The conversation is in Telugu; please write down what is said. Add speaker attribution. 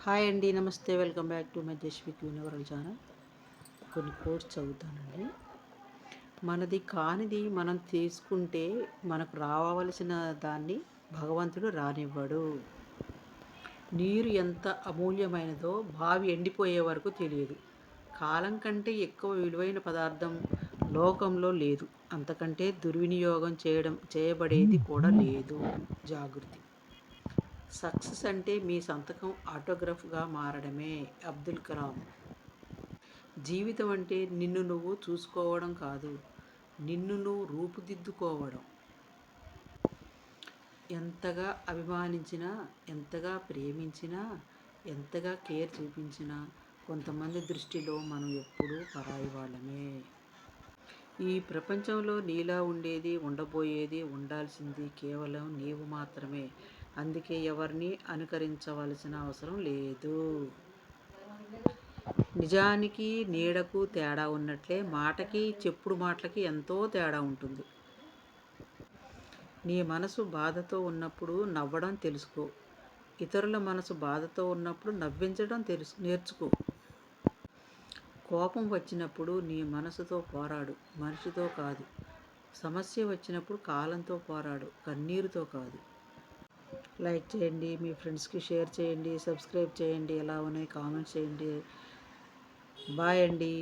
Speaker 1: హాయ్ అండి, నమస్తే, welcome back to my Jaswik universal channel. కొన్ని కోడ్స్ చదువుతానండి. మనది కానిది మనం తీసుకుంటే మనకు రావలసిన దాన్ని భగవంతుడు రానివ్వడు. నీరు ఎంత అమూల్యమైనదో బావి ఎండిపోయే వరకు తెలియదు. కాలం కంటే ఎక్కువ విలువైన పదార్థం లోకంలో లేదు. అంతకంటే దుర్వినియోగం చేయబడేది కూడా లేదు. జాగృతి. సక్సెస్ అంటే మీ సంతకం ఆటోగ్రాఫ్గా మారడమే. అబ్దుల్ కలాం. జీవితం అంటే నిన్ను నువ్వు చూసుకోవడం కాదు, నిన్ను నువ్వు రూపుదిద్దుకోవడం. ఎంతగా అభిమానించినా, ఎంతగా ప్రేమించినా, ఎంతగా కేర్ చూపించినా కొంతమంది దృష్టిలో మనం ఎప్పుడూ పరాయి వాళ్ళమే. ఈ ప్రపంచంలో నీలా ఉండేది, ఉండబోయేది, ఉండాల్సింది కేవలం నీవు మాత్రమే. అందుకే ఎవరిని అనుకరించవలసిన అవసరం లేదు. నిజానికి నీడకు తేడా ఉన్నట్లే మాటకి, చెప్పుడు మాటలకి ఎంతో తేడా ఉంటుంది. నీ మనసు బాధతో ఉన్నప్పుడు నవ్వడం తెలుసుకో. ఇతరుల మనసు బాధతో ఉన్నప్పుడు నవ్వించడం నేర్చుకో. కోపం వచ్చినప్పుడు నీ మనసుతో పోరాడు, మనిషితో కాదు. సమస్య వచ్చినప్పుడు కాలంతో పోరాడు, కన్నీరుతో కాదు. లైక్ చేయండి, మీ ఫ్రెండ్స్కి షేర్ చేయండి, సబ్స్క్రైబ్ చేయండి, ఎలా ఉన్నాయి కామెంట్స్ చేయండి. బాయ్ అండి.